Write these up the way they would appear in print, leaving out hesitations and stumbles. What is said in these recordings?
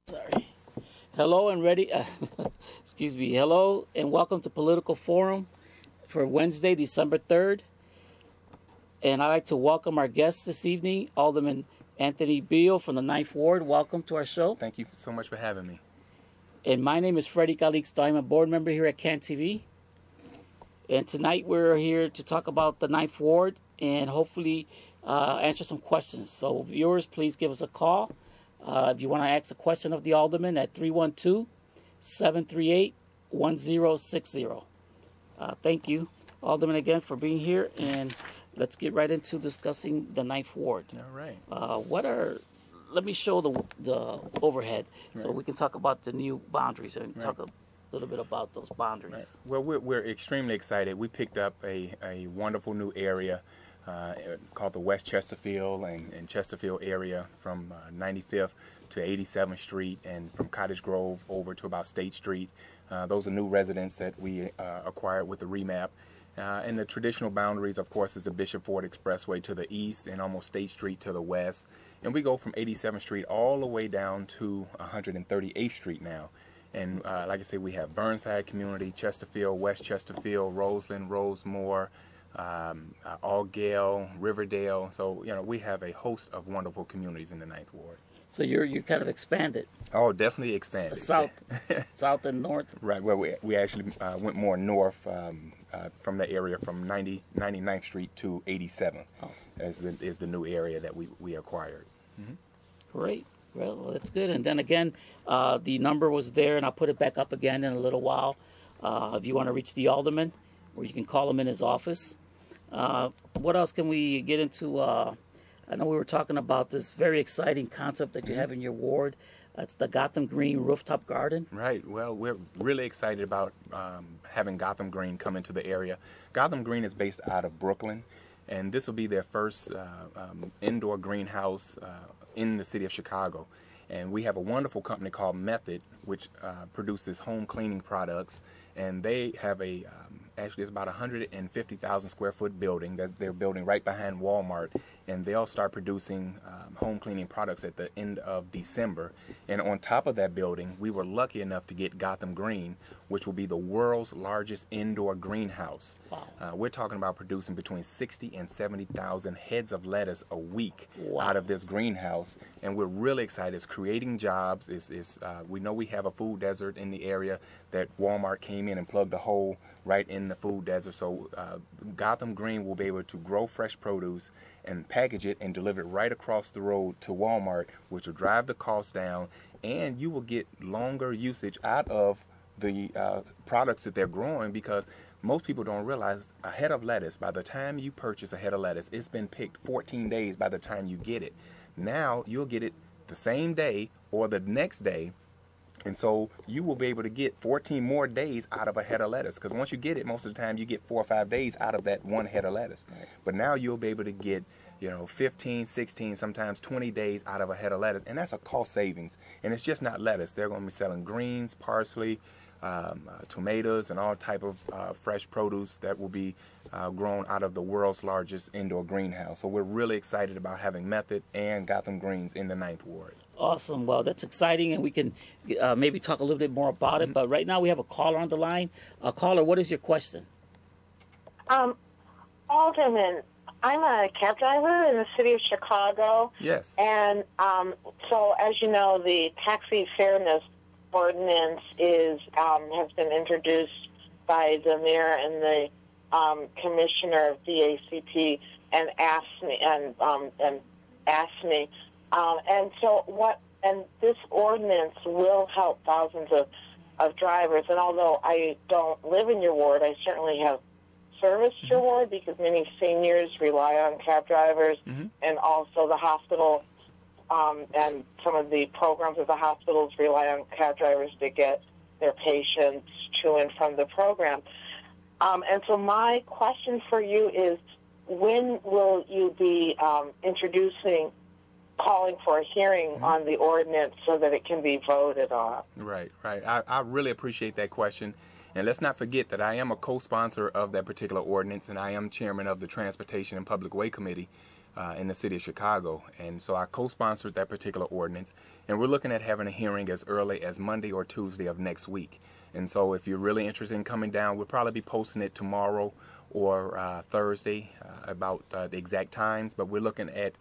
Sorry. Hello and ready. Excuse me. Hello and welcome to Political Forum for Wednesday, December 3rd. And I'd like to welcome our guest this evening, Alderman Anthony Beale from the 9th Ward. Welcome to our show. Thank you so much for having me. And my name is Freddie Calixto. I'm a board member here at CAN TV. And tonight we're here to talk about the 9th Ward and hopefully answer some questions. So viewers, please give us a call. If you want to ask a question of the Alderman at 312-738-1060. Thank you, Alderman, again for being here. And let's get right into discussing the 9th Ward. All right. Let me show the overhead so Right. we can talk about the new boundaries and talk a little bit about those boundaries. Right. Well, we're extremely excited. We picked up a wonderful new area called the West Chesterfield and Chesterfield area from 95th to 87th Street and from Cottage Grove over to about State Street. Those are new residents that we acquired with the remap. And the traditional boundaries, of course, is the Bishop Ford Expressway to the east and almost State Street to the west. And we go from 87th Street all the way down to 138th Street now. And like I say, we have Burnside Community, Chesterfield, West Chesterfield, Roseland, Rosemore, Allgale, Riverdale. So, you know, we have a host of wonderful communities in the 9th Ward. So you're kind of expanded. Oh, definitely expanded. South and north. Right. Well, we actually went more north from the area from 99th Street to 87th. Awesome. is the new area that we acquired. Mm-hmm. Great. Well, that's good. And then again, the number was there, and I'll put it back up again in a little while. If you want to reach the Alderman, or you can call him in his office. What else can we get into? I know we were talking about this very exciting concept that you have in your ward. It's the Gotham Green Rooftop Garden. Right. Well, we're really excited about having Gotham Green come into the area. Gotham Green is based out of Brooklyn, and this will be their first indoor greenhouse in the city of Chicago. And we have a wonderful company called Method, which produces home cleaning products. And they have actually it's about 150,000 square foot building that they're building right behind Walmart. And they'll start producing home cleaning products at the end of December. And on top of that building, we were lucky enough to get Gotham Green, which will be the world's largest indoor greenhouse. Wow. We're talking about producing between 60 and 70,000 heads of lettuce a week Wow. out of this greenhouse. And we're really excited. It's creating jobs. We know we have a food desert in the area that Walmart came in and plugged a hole right in the food desert. So Gotham Green will be able to grow fresh produce and package it and deliver it right across the road to Walmart, which will drive the cost down, and you will get longer usage out of the products that they're growing, because most people don't realize a head of lettuce, by the time you purchase a head of lettuce, it's been picked 14 days by the time you get it. Now you'll get it the same day or the next day. And so you will be able to get 14 more days out of a head of lettuce, because once you get it, most of the time you get 4 or 5 days out of that one head of lettuce. Right. But now you'll be able to get, 15, 16, sometimes 20 days out of a head of lettuce. And that's a cost savings. And it's just not lettuce. They're going to be selling greens, parsley, tomatoes, and all type of fresh produce that will be grown out of the world's largest indoor greenhouse. So we're really excited about having Method and Gotham Greens in the 9th Ward. Awesome. Well, that's exciting, and we can maybe talk a little bit more about it. But right now we have a caller on the line. Caller, what is your question? Alderman, I'm a cab driver in the city of Chicago. Yes. And so, as you know, the taxi fairness ordinance has been introduced by the mayor and the commissioner of DACP and asked me. And this ordinance will help thousands of drivers. And although I don't live in your ward, I certainly have serviced your ward, because many seniors rely on cab drivers, and also the hospital and some of the programs of the hospitals rely on cab drivers to get their patients to and from the program. And so my question for you is, when will you be calling for a hearing on the ordinance so that it can be voted on? Right. I really appreciate that question. And let's not forget that I am a co-sponsor of that particular ordinance, and I am chairman of the Transportation and Public Way Committee. in the city of Chicago. And so I co-sponsored that particular ordinance, and we're looking at having a hearing as early as Monday or Tuesday of next week. And so if you're really interested in coming down, we'll probably be posting it tomorrow or Thursday about the exact times, but we're looking at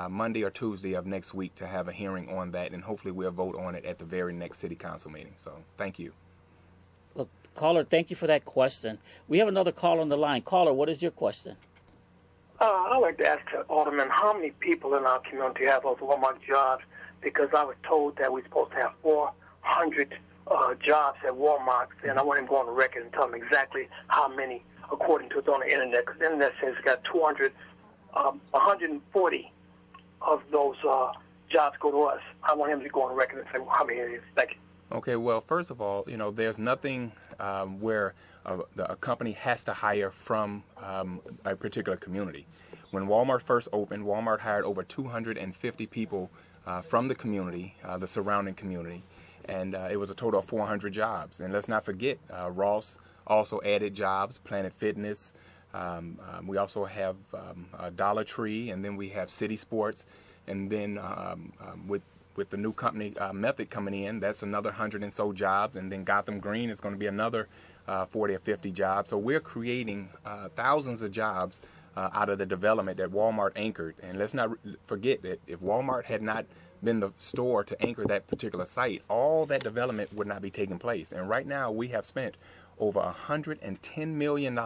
Monday or Tuesday of next week to have a hearing on that, and hopefully we'll vote on it at the very next city council meeting. So thank you. Well, caller, thank you for that question. We have another caller on the line. Caller, what is your question? I'd like to ask Alderman, how many people in our community have those Walmart jobs? Because I was told that we're supposed to have 400 jobs at Walmart, and I want him to go on the record and tell them exactly how many, according to it on the internet, because the internet says it's got 140 of those jobs go to us. I want him to go on the record and say how many it is. Thank you. Okay, well, first of all, there's nothing where a company has to hire from a particular community. When Walmart first opened, Walmart hired over 250 people from the community, the surrounding community, and it was a total of 400 jobs. And let's not forget, Ross also added jobs, Planet Fitness. We also have Dollar Tree, and then we have City Sports, and then with the new company Method coming in, that's another 100 and so jobs, and then Gotham Green is going to be another 40 or 50 jobs. So we're creating thousands of jobs out of the development that Walmart anchored. And let's not forget that if Walmart had not been the store to anchor that particular site, all that development would not be taking place. And right now we have spent over $110 million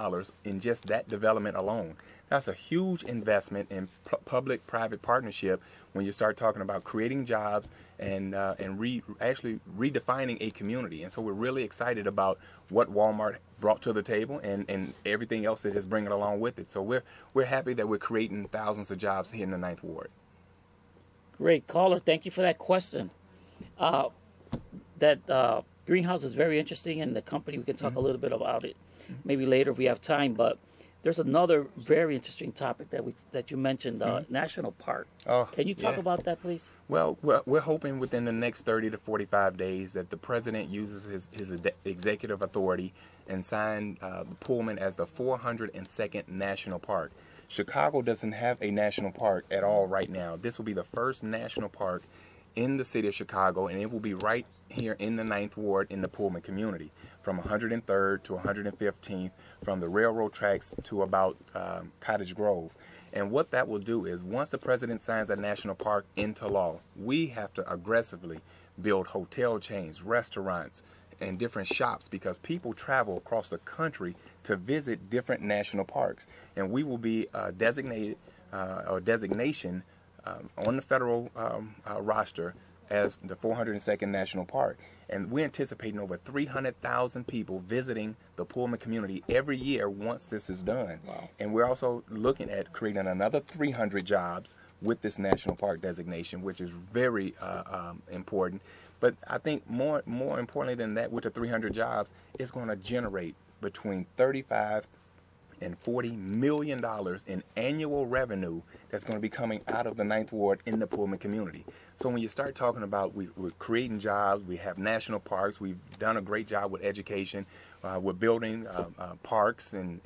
in just that development alone. That's a huge investment in public-private partnership when you start talking about creating jobs and actually redefining a community. And so we're really excited about what Walmart brought to the table and everything else that is bringing along with it. So we're happy that we're creating thousands of jobs here in the Ninth Ward. Great. Caller, thank you for that question. That greenhouse is very interesting, and the company, we can talk a little bit about it maybe later if we have time, but there's another very interesting topic that you mentioned, national park. Can you talk about that, please? Well, we're hoping within the next 30 to 45 days that the president uses his executive authority and sign Pullman as the 402nd national park. Chicago doesn't have a national park at all right now. This will be the first national park in the city of Chicago, and it will be right here in the Ninth Ward in the Pullman community, from 103rd to 115th, from the railroad tracks to about Cottage Grove. And what that will do is, once the president signs a national park into law, we have to aggressively build hotel chains, restaurants, and different shops, because people travel across the country to visit different national parks. And we will be designated or designation on the federal roster as the 402nd National Park. And we're anticipating over 300,000 people visiting the Pullman community every year once this is done. Wow. And we're also looking at creating another 300 jobs with this National Park designation, which is very important. But I think more importantly than that, with the 300 jobs, it's going to generate between 35 and $40 million in annual revenue that's going to be coming out of the Ninth Ward in the Pullman community. So when you start talking about we're creating jobs, we have national parks, we've done a great job with education, we're building parks and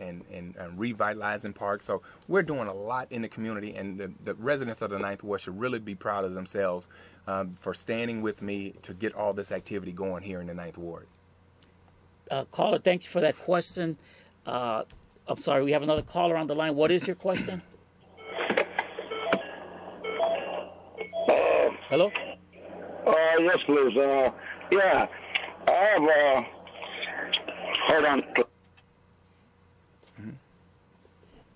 revitalizing parks. So we're doing a lot in the community, and the residents of the Ninth Ward should really be proud of themselves for standing with me to get all this activity going here in the Ninth Ward. Caller, thank you for that question. I'm sorry, we have another caller on the line. What is your question? Hello? Yes, please. Yeah, I have, hold on.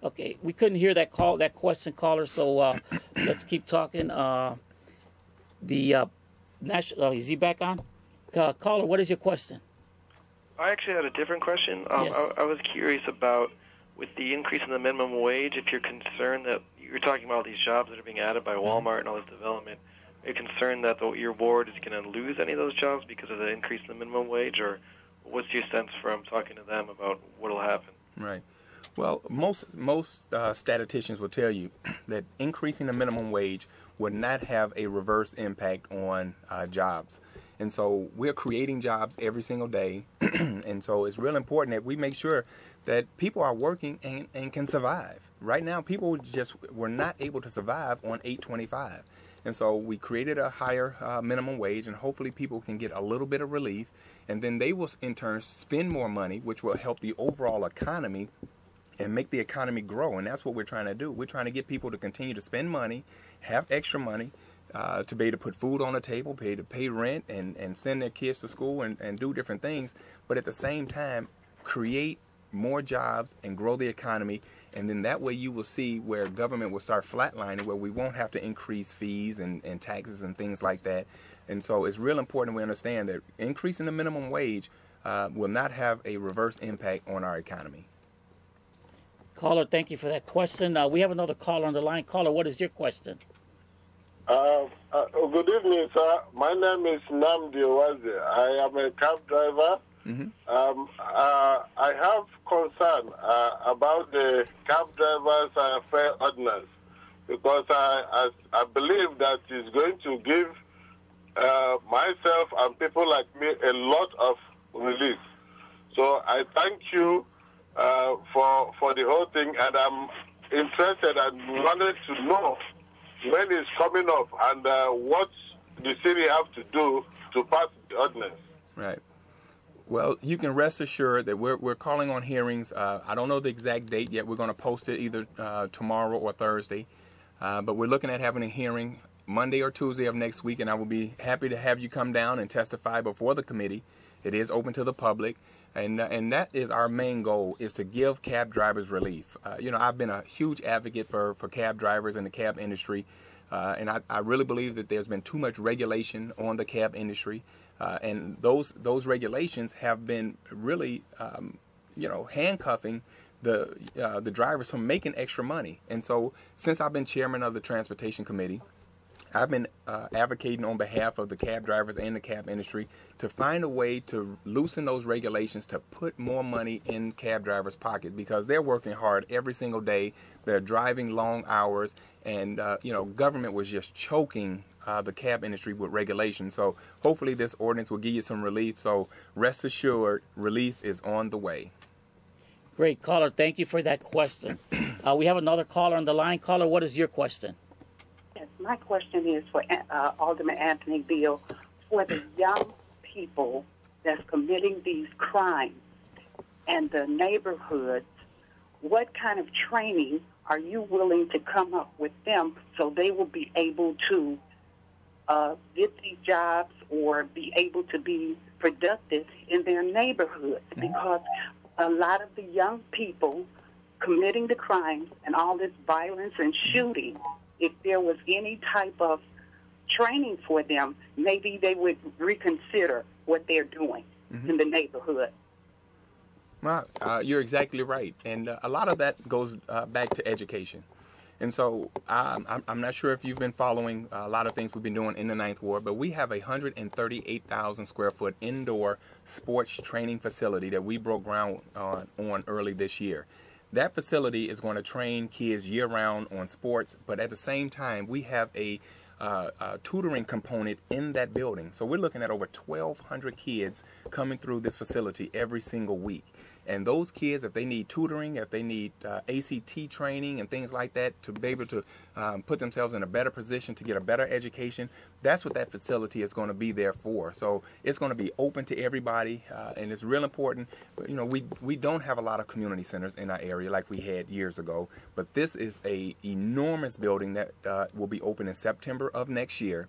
Okay, we couldn't hear that question, caller, so let's keep talking. Is he back on? Caller, what is your question? I actually had a different question. Yes. I was curious about, with the increase in the minimum wage, if you're concerned that you're talking about all these jobs that are being added by Walmart and all this development, are you concerned that your ward is going to lose any of those jobs because of the increase in the minimum wage, or what's your sense from talking to them about what will happen? Right. Well, most statisticians will tell you that increasing the minimum wage would not have a reverse impact on jobs. And so we're creating jobs every single day. And so it's real important that we make sure that people are working and can survive. Right now, people just were not able to survive on $8.25. And so we created a higher minimum wage, and hopefully people can get a little bit of relief, and then they will in turn spend more money, which will help the overall economy and make the economy grow. And that's what we're trying to do. We're trying to get people to continue to spend money, have extra money, to be able to put food on the table, be able to pay rent and send their kids to school and do different things, but at the same time create more jobs and grow the economy. And then that way you will see where government will start flatlining, where we won't have to increase fees and taxes and things like that. And so it's real important we understand that increasing the minimum wage will not have a reverse impact on our economy. Caller, thank you for that question. We have another caller on the line. Caller, what is your question? Good evening, sir. My name is Namdi Owaze. I am a cab driver. Mm-hmm. I have concern about the cab drivers' fare ordinance, because I believe that it's going to give myself and people like me a lot of relief. So I thank you for the whole thing, and I'm interested and wanted to know when it's coming up and what the city have to do to pass the ordinance. Right. Well, you can rest assured that we're calling on hearings. I don't know the exact date yet. We're going to post it either tomorrow or Thursday. But we're looking at having a hearing Monday or Tuesday of next week, and I will be happy to have you come down and testify before the committee. It is open to the public, and that is our main goal, is to give cab drivers relief. I've been a huge advocate for cab drivers in the cab industry, and I really believe that there's been too much regulation on the cab industry. And those regulations have been really, handcuffing the drivers from making extra money. And so, since I've been chairman of the Transportation Committee, I've been advocating on behalf of the cab drivers and the cab industry to find a way to loosen those regulations to put more money in cab drivers' pocket, because they're working hard every single day. They're driving long hours, and government was just choking the cab industry with regulations. So hopefully this ordinance will give you some relief. So rest assured, relief is on the way. Great, caller. Thank you for that question. We have another caller on the line. Caller, what is your question? Yes, my question is for Alderman Anthony Beale. For the young people that's committing these crimes and the neighborhoods, what kind of training are you willing to come up with them so they will be able to get these jobs or be able to be productive in their neighborhoods? Because a lot of the young people committing the crimes and all this violence and shooting, if there was any type of training for them, maybe they would reconsider what they're doing in the neighborhood. Well, you're exactly right. And a lot of that goes back to education. And so I'm not sure if you've been following a lot of things we've been doing in the 9th Ward, but we have a 138,000 square foot indoor sports training facility that we broke ground on early this year. That facility is going to train kids year-round on sports, but at the same time, we have a tutoring component in that building. So we're looking at over 1,200 kids coming through this facility every single week. And those kids, if they need tutoring, if they need ACT training and things like that to be able to put themselves in a better position to get a better education, that's what that facility is going to be there for. So it's going to be open to everybody, and it's real important. We don't have a lot of community centers in our area like we had years ago, but this is a enormous building that will be open in September of next year.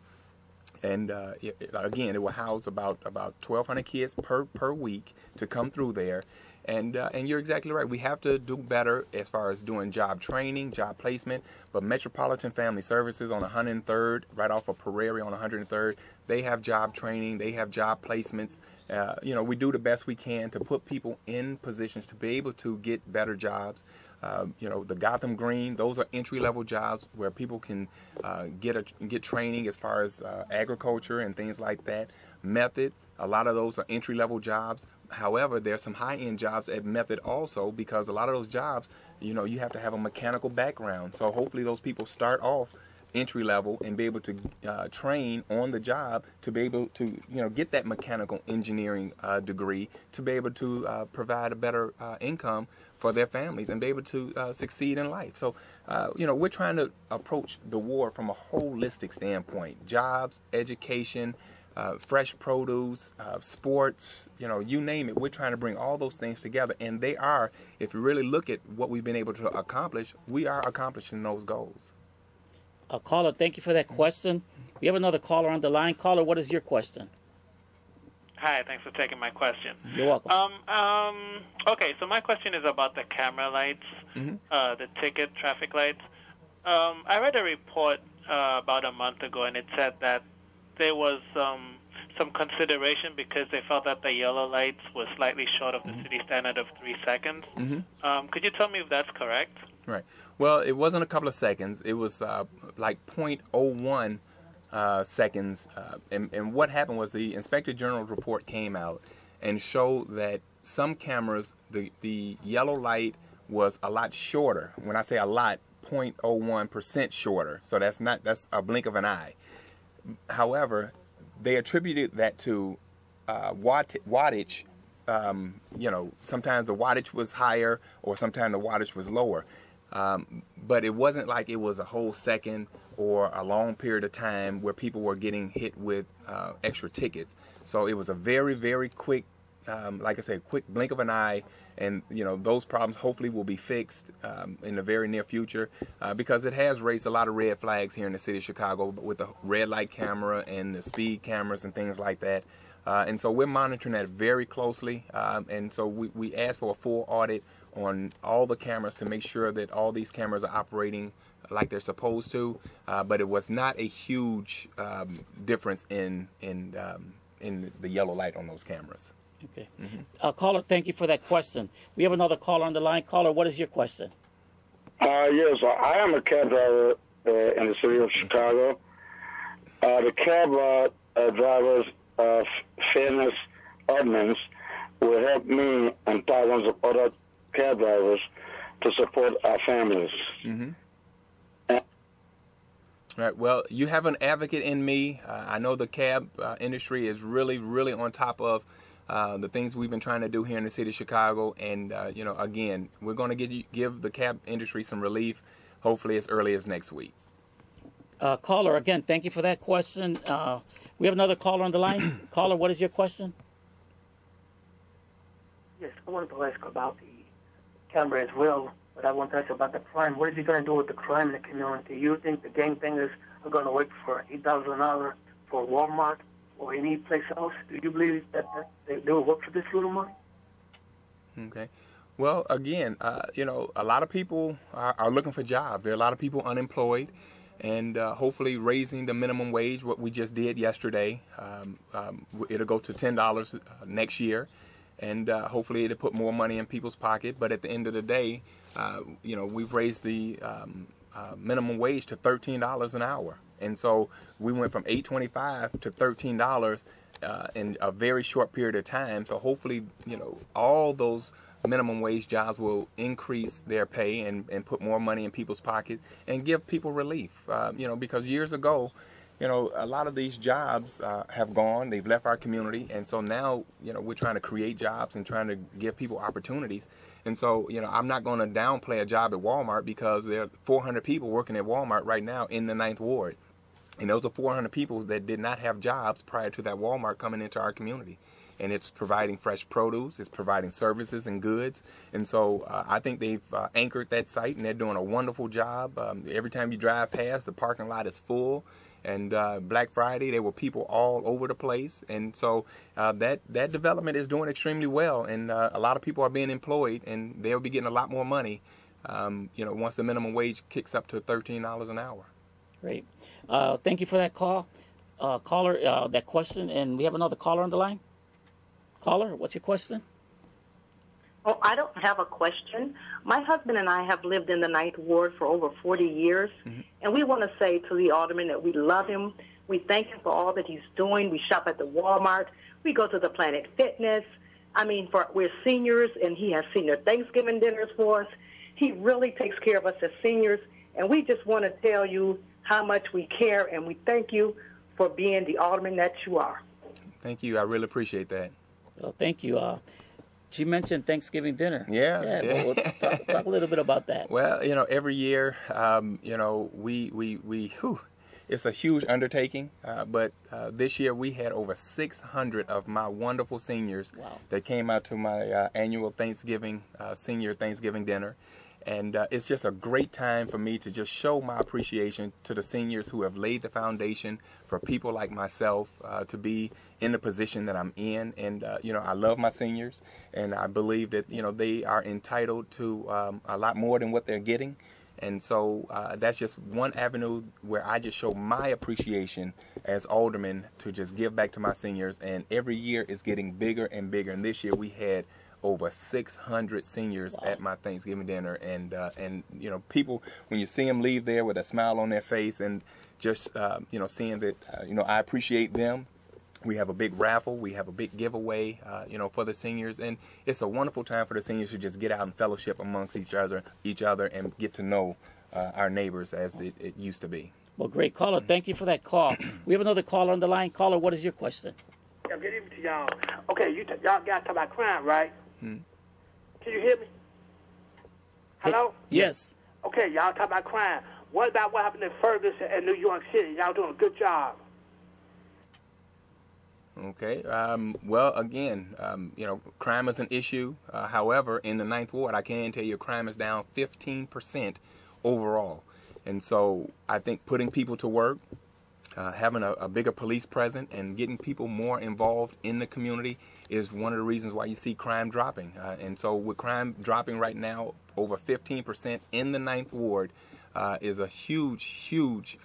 And again, it will house about 1,200 kids per week to come through there. And you're exactly right. We have to do better as far as doing job training, job placement. But Metropolitan Family Services on 103rd, right off of Prairie on 103rd, they have job training. They have job placements. We do the best we can to put people in positions to be able to get better jobs. The Gotham Green, those are entry-level jobs where people can get training as far as agriculture and things like that. Method, a lot of those are entry-level jobs. However, there's some high-end jobs at Method also, because a lot of those jobs, you have to have a mechanical background. So hopefully those people start off entry level and be able to train on the job to be able to get that mechanical engineering degree to be able to provide a better income for their families and be able to succeed in life. So we're trying to approach the war from a holistic standpoint: jobs, education, fresh produce, sports, you name it. We're trying to bring all those things together, and they are, if you really look at what we've been able to accomplish, we are accomplishing those goals. Caller, thank you for that question. We have another caller on the line. Caller, what is your question? Hi, thanks for taking my question. You're welcome. Okay, so my question is about the camera lights, the ticket traffic lights. I read a report about a month ago, and it said that there was some consideration because they felt that the yellow lights were slightly short of the city standard of 3 seconds. Could you tell me if that's correct? Right. Well, it wasn't a couple of seconds. It was like 0.01 seconds. And what happened was the Inspector General's report came out and showed that some cameras, the yellow light was a lot shorter. When I say a lot, 0.01% shorter. So that's a blink of an eye. However, they attributed that to wattage. Sometimes the wattage was higher or sometimes the wattage was lower. But it wasn't like it was a whole second or a long period of time where people were getting hit with extra tickets. So it was a very, very quick, like I said, quick blink of an eye. And, those problems hopefully will be fixed in the very near future because it has raised a lot of red flags here in the city of Chicago with the red light camera and the speed cameras and things like that. And so we're monitoring that very closely. And so we asked for a full audit on all the cameras to make sure that all these cameras are operating like they're supposed to. But it was not a huge difference in the yellow light on those cameras. Okay. Caller, thank you for that question. We have another caller on the line. Caller, what is your question? Yes, I am a cab driver in the city of Chicago. The cab drivers' fairness ordinance will help me and thousands of other cab drivers to support our families. Right. Well, you have an advocate in me. I know the cab industry is really, really on top of the things we've been trying to do here in the city of Chicago. And, again, we're going to give the cab industry some relief, hopefully as early as next week. Caller, again, thank you for that question. We have another caller on the line. Caller, what is your question? Yes, I wanted to ask about the camera as well, but I want to ask about the crime. What is he going to do with the crime in the community? You think the gangbangers are going to work for $8 an hour for Walmart or any place else? Do you believe that they will work for this little money? Okay. Well, again, a lot of people are looking for jobs. There are a lot of people unemployed, and hopefully raising the minimum wage, what we just did yesterday, it'll go to $10 next year, and hopefully it'll put more money in people's pocket. But at the end of the day, we've raised the minimum wage to $13 an hour. And so we went from $8.25 to $13 in a very short period of time. So hopefully, all those minimum wage jobs will increase their pay and put more money in people's pockets and give people relief. Because years ago, a lot of these jobs have gone. They've left our community. And so now, we're trying to create jobs and trying to give people opportunities. And so, I'm not going to downplay a job at Walmart because there are 400 people working at Walmart right now in the 9th Ward. And those are 400 people that did not have jobs prior to that Walmart coming into our community. And it's providing fresh produce, it's providing services and goods. And so I think they've anchored that site, and they're doing a wonderful job. Every time you drive past, the parking lot is full. And Black Friday, there were people all over the place. And so that development is doing extremely well. And a lot of people are being employed, and they'll be getting a lot more money, once the minimum wage kicks up to $13 an hour. Great. Thank you for that caller, that question. And we have another caller on the line. Caller, what's your question? Oh, I don't have a question. My husband and I have lived in the 9th Ward for over 40 years, and we want to say to the alderman that we love him. We thank him for all that he's doing. We shop at the Walmart. We go to the Planet Fitness. We're seniors, and he has senior Thanksgiving dinners for us. He really takes care of us as seniors, And we just want to tell you how much we care, and we thank you for being the alderman that you are. Thank you. I really appreciate that. Well, thank you. She mentioned Thanksgiving dinner. Yeah. We'll talk a little bit about that. Well, you know, every year, you know, it's a huge undertaking, but this year we had over 600 of my wonderful seniors that came out to my annual Thanksgiving, senior Thanksgiving dinner. And it's just a great time for me to just show my appreciation to the seniors who have laid the foundation for people like myself to be in the position that I'm in. And, you know, I love my seniors, and I believe that, you know, they are entitled to a lot more than what they're getting. And so that's just one avenue where I just show my appreciation as alderman to just give back to my seniors. And every year it's getting bigger and bigger. And this year we had over 600 seniors at my Thanksgiving dinner, and you know, people, when you see them leave there with a smile on their face, and just you know, seeing that you know, I appreciate them. We have a big raffle, we have a big giveaway, you know, for the seniors, and it's a wonderful time for the seniors to just get out and fellowship amongst each other, and get to know our neighbors as it used to be. Well, great, caller. Thank you for that call. We have another caller on the line. Caller, what is your question? Yeah, good evening to y'all. Okay, y'all got to talk about crime, right? Can you hear me? Hello? Yes. Okay, y'all talk about crime. What about what happened in Ferguson and New York City? Y'all doing a good job. Okay. Well, again, you know, crime is an issue. However, in the 9th Ward, I can tell you crime is down 15% overall. And so I think putting people to work, having a bigger police presence, and getting people more involved in the community is one of the reasons why you see crime dropping. And so with crime dropping right now over 15% in the 9th Ward is a huge, huge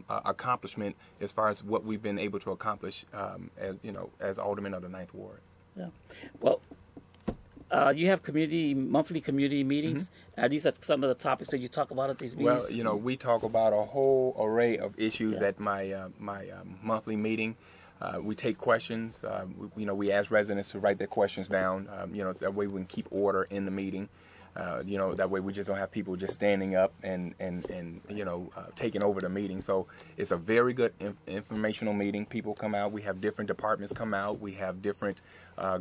accomplishment as far as what we've been able to accomplish as, you know, as aldermen of the 9th Ward. Yeah. Well, you have monthly community meetings. These are some of the topics that you talk about at these meetings. Well, you know, we talk about a whole array of issues at my monthly meeting. We take questions. You know, we ask residents to write their questions down. You know, that way we can keep order in the meeting. You know, that way we just don't have people just standing up and you know, taking over the meeting. So it's a very good informational meeting. People come out. We have different departments come out. We have different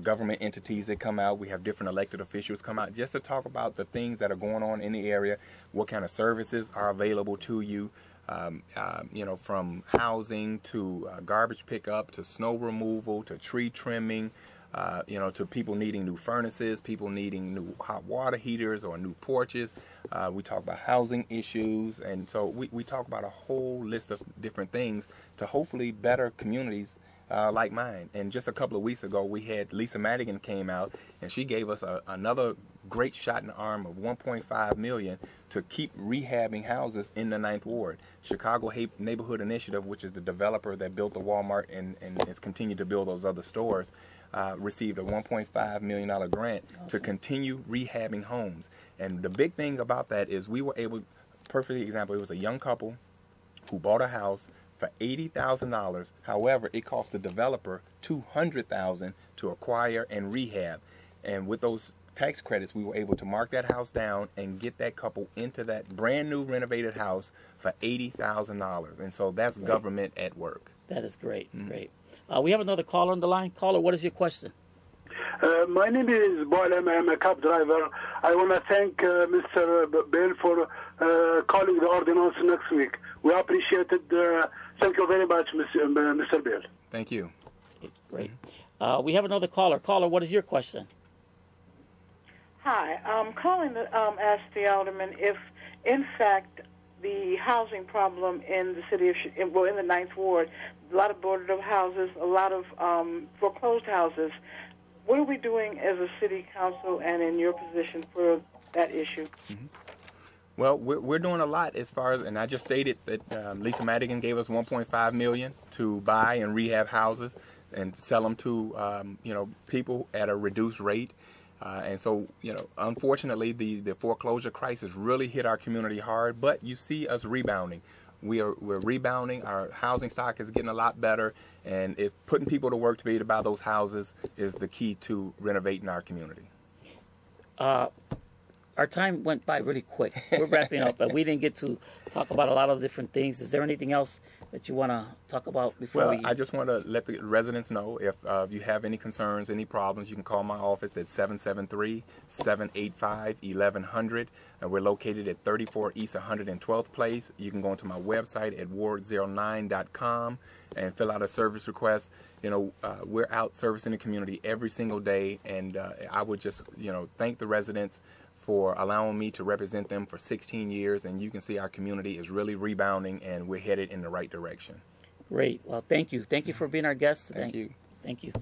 government entities that come out. We have different elected officials come out just to talk about the things that are going on in the area, what kind of services are available to you. You know, from housing to garbage pickup to snow removal to tree trimming, you know, to people needing new furnaces, people needing new hot water heaters or new porches. We talk about housing issues, and so we talk about a whole list of different things to hopefully better communities like mine. And just a couple of weeks ago, we had Lisa Madigan came out, and she gave us another great shot in the arm of $1.5 million to keep rehabbing houses in the 9th Ward. Chicago Neighborhood Initiative, which is the developer that built the Walmart and has continued to build those other stores, received a $1.5 million grant to continue rehabbing homes. And the big thing about that is we were able, perfect example, it was a young couple who bought a house for $80,000. However, it cost the developer $200,000 to acquire and rehab. And with those tax credits, we were able to mark that house down and get that couple into that brand new renovated house for $80,000. And so that's government at work. That is great. Great. We have another caller on the line. Caller, what is your question? My name is Boyle. I'm a cab driver. I want to thank Mr. Beale for calling the ordinance next week. We appreciate it. Thank you very much, Mr. Beale. Thank you. Great. We have another caller. Caller, what is your question? Hi. I'm calling to ask the alderman if, in fact, the housing problem in the city of, in the 9th Ward, a lot of boarded-up houses, a lot of foreclosed houses. What are we doing as a city council and in your position for that issue? Well, we're doing a lot as far as, and I just stated that Lisa Madigan gave us $1.5 million to buy and rehab houses and sell them to you know, people at a reduced rate. And so, you know, unfortunately, the foreclosure crisis really hit our community hard. But you see us rebounding. We're rebounding. Our housing stock is getting a lot better, and putting people to work to be able to buy those houses is the key to renovating our community. our time went by really quick. We're wrapping up, but we didn't get to talk about a lot of different things. Is there anything else that you want to talk about before Well, I just want to let the residents know if you have any concerns, any problems, you can call my office at 773-785-1100. And we're located at 34 East 112th Place. You can go onto my website at ward09.com and fill out a service request. You know, we're out servicing the community every single day, and I would just, thank the residents for allowing me to represent them for 16 years, and you can see our community is really rebounding, and we're headed in the right direction. Great. Well, thank you. Thank you for being our guest today. Thank you. Thank you.